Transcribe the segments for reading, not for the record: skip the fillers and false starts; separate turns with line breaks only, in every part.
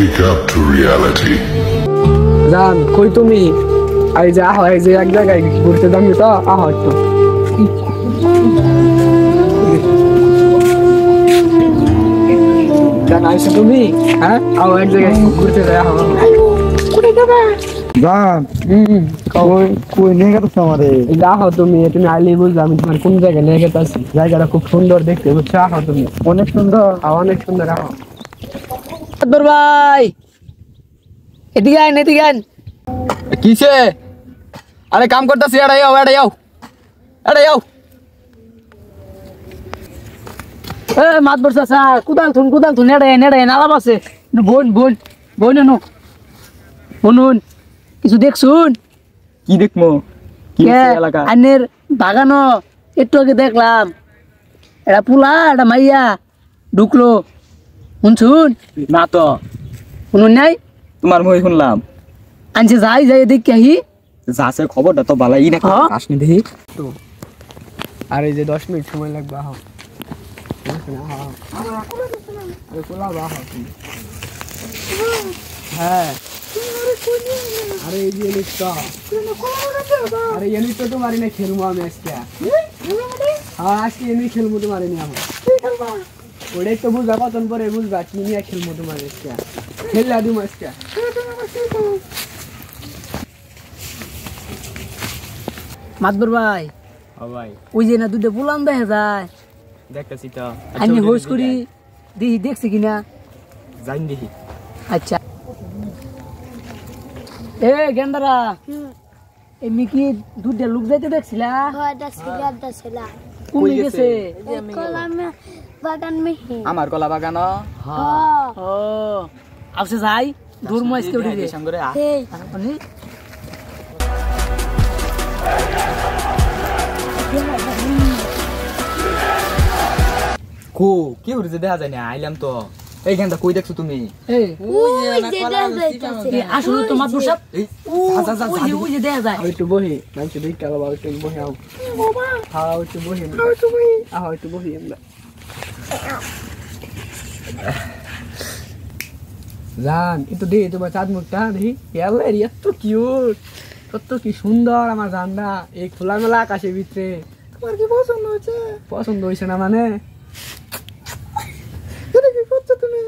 Wake up to reality.
জান কই তুমি এই যে হয় যে এক জায়গায় ঘুরতে যাবি তো একটু জান আইছো তুমি হ্যাঁ এক জায়গায় ঘুরতে যাই কোথায় যাবে
জান কই কই নিয়ে গেছো আমারে
যাও তুমি তুমি আইলে বুঝবে আমি তোমার কোন জায়গায় নিয়ে গেছি জায়গাটা খুব সুন্দর দেখতে বুঝছো আহ তুমি
অনেক সুন্দর
অনেক সুন্দর আহ
ভাই এদিকে আইন
কিসে আরে কাম করতেছি এড়াই আও
এ মাত বর্ষা সা কুদাল থুন নেড়ে নালাম আছে বোন শুনুন কিছু দেখছুন
কি দেখমু কি এলাকা
আইনের বাগানো একটু আগে দেখলাম এটা পুলা এটা মাইয়া ঢুকলো শুনছুন
না তো
শুনুন নাই
তোমার মই শুনলাম
আনছে যাই দেখি আহি
যাচ্ছে খবরটা তো ভালাই না আসনি দেখি
তো আর এই যে 10 মিনিট সময় লাগবে আহ হ্যাঁ আরে এই যে লিখতো আরে এই লিখতো তো মারি না খেলবো আমি আজকে হ্যাঁ আজকে এমনি খেলবো তো মারি না আমি ওটাই তো বুঝবা কতক্ষণ পরে বুঝবা কি নিয়ে খেলবো তোমার আজকে খেললা দিম আজকে
মাতবর ভাই
ভাই
ওই যে না দুটো বুলাম দেখা যায়
দেখতেছি তো
আমি হোস করি দেখছি কিনা
জান দেখি
আচ্ছা এ গেন্দারা এমনি কি দুধের লোক যাইতে দেখছিলা কোন গেছে
আমার কলা বাগান
ও আসে যাই দূর মাইসকে উঠে দিয়ে
সঙ্গে কো কি হইছে দেখা যায় না আইলাম তো এইখানটা কই দেখছো তুমি
আসলে তো মাতবর সাহেব ওই যে দেখা যায়
একটু বহি নামছে দেখি কালো বাবা একটু বহি আও হ্যাঁ একটু বহি একটু বহি আমরা জান একটু দেখি তোমার চাঁদ মুখটা দেখি এত কিউট কত কি সুন্দর আমার জানটা এই খোলামেলা আকাশের ভিতরে তোমার কি পছন্দ হয়েছে না মানে কি করছো তুমি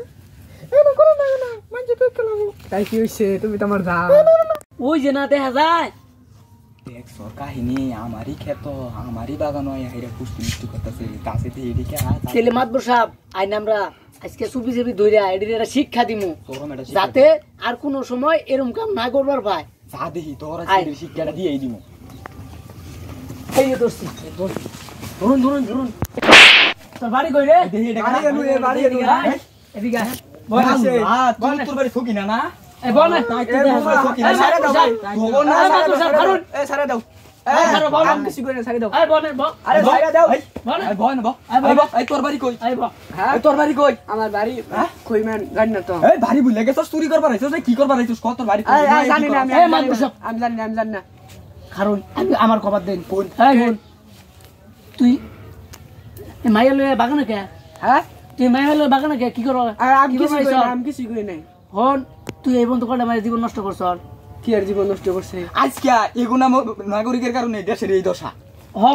তাই কি হয়েছে তুমি তো আমার জান
ওই যে না দেখা যায়
দেখছো কাহিনী আমারই ক্ষেত আমারই বাগান হয় হেরে পুষ্টি মিষ্টি করতেছে কাছে দিয়ে এদিকে
ছেলে মাতবর সাহেব আইন আমরা আজকে চুপি চুপি ধরে এডির শিক্ষা দিমু যাতে আর কোনো সময় এরকম কাম না করবার ভাই
যা দেখি তোরা শিক্ষাটা দিয়ে দিমু
এই যে দোস্তি ধরুন তোর বাড়ি কই রে
বাড়ি
এদিকে
বল আছে তোর বাড়ি ফুকি না
এই বল না
সারা দাও
এই
সারা দাও
এই খারো বল
কিছু করে সারা দাও
এই বল
আরে সারা দাও
এই তোর বাড়ি কই
এই বল
হ্যাঁ
তোর বাড়ি কই
আমার বাড়ি কই ম্যান জানি না তো
এই বাড়ি ভুলে গেছস চুরি করবার আইছস কি করবার আইছস কত বাড়ি
জানি না আমি জানি না
কারণ আমার খবর দেন কোন এই কোন তুই এই মাইয়া লয়ে বাগানে কে
হ্যাঁ
তুই মাইয়া লয়ে বাগানে কে কি করো
আমি কিছু করি নাই
হন তুই এই বন্ধু কটা মায়ের জীবন নষ্ট করছ
কি আর জীবন নষ্ট করছে
আজকে এগুনা নাগরিকের কারণে দেশের এই দশা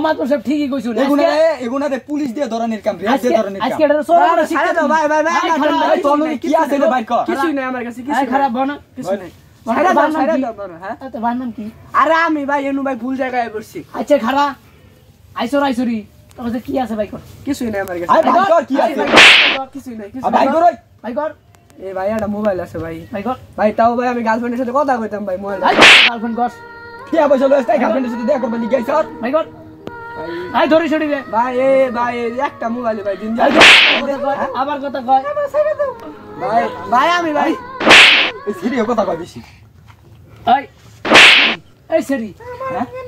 মাত্র সব ঠিকই কইছুন
এগুনাতে পুলিশ দিয়ে ধরনের কাম রেস দিয়ে ধরনের কাম
আজকে এটা সরকার শিক্ষা দাও
ভাই
তোর কি আছে রে ভাই কর
কিছু নাই আমার কাছে কিছু
খারাপ বনা
কিছু নাই সারা দাও হ্যাঁ
তো বানাম কি
আরে আমি ভাই এনু ভাই ভুল জায়গায় বসছি
আচ্ছা খারা আইসরি তোর কাছে কি আছে ভাই কর
কিছু নাই আমার কাছে
আরে ভাই কর কি আছে
কিছু নাই
ভাই কর
ভাই কর
এই ভাই একটা মোবাইল আছে ভাই
ভাই কর
ভাই তাও ভাই আমি গার্লফ্রেন্ডের সাথে কথা কইতাম ভাই মোবাইল
গার্লফ্রেন্ড কর
কি আবার চলো তাই গার্লফ্রেন্ডের সাথে দেখা করবে লিগাই স্যার
ভাই কর ভাই ধরে ছড়ি রে
ভাই একটা মোবাইল ভাই দিন
আবার কথা কয়
ভাই আমি ভাই
এই সিরিয়াস কথা কই বেশি
এই সেরি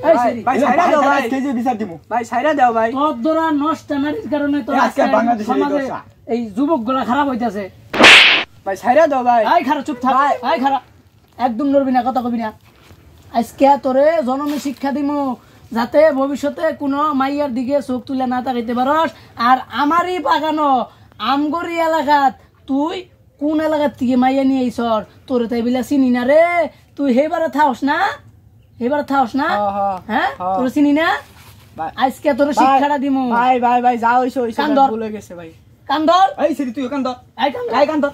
এই সেরি ভাই ছাইরা দাও ভাই
কেজি বিচার দিমু
ভাই ছাইরা দাও ভাই
তোর দ্বারা নষ্ট নারীর কারণে তো
আজকে বাংলাদেশের এই দশা
এই যুবকগুলা খারাপ হইতাছে
ভাই ছাইরা দাও ভাই
আই খারাপ চুপ থাক আই খারাপ একদম নড়বি না কথা কবি না আজকে তোরে জনমে শিক্ষা দিমু যাতে ভবিষ্যতে কোনো মাইয়ার দিকে চোখ তুলে না তাকাইতে পারস আর আমারই বাগানো আমগরি এলাকাত তুই কোন এলাকার থেকে মাইয়া নিয়ে আইসর তোরে তাই বিলা চিনি না রে তুই হেবারে থাকস না হ্যাঁ তোর চিনি না আজকে তোর শিক্ষাটা দিমু
ভাই ভাই ভাই যা হইছে হইছে
কান্দর।
ভুলে গেছে ভাই
কান্দর
এই সেরি তুই কান্দর
এই কান্দর
এই কান্দর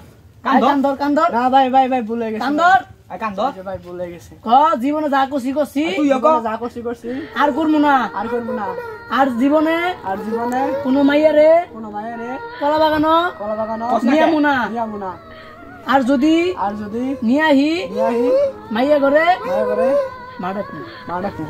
কান্দর কান্দর
না ভাই ভাই ভাই ভুলে গেছে
কান্দর
এই কান্দর
এই যে ভাই ভুলে গেছে
ক জীবনে যা করছি
তুই
যা করছি করছি
আর করবো না
আর করবো না
আর জীবনে কোনো মাইয়ারে
কোনো মায়েরে
কলা বাগানো
কলা বাগানো
নিয়ামু না
নিয়ামু না
আর যদি
আর যদি
নিয়াহি
নিয়াহি
মাইয়া করে
মায়ে করে
মাডাকু
মাডাকু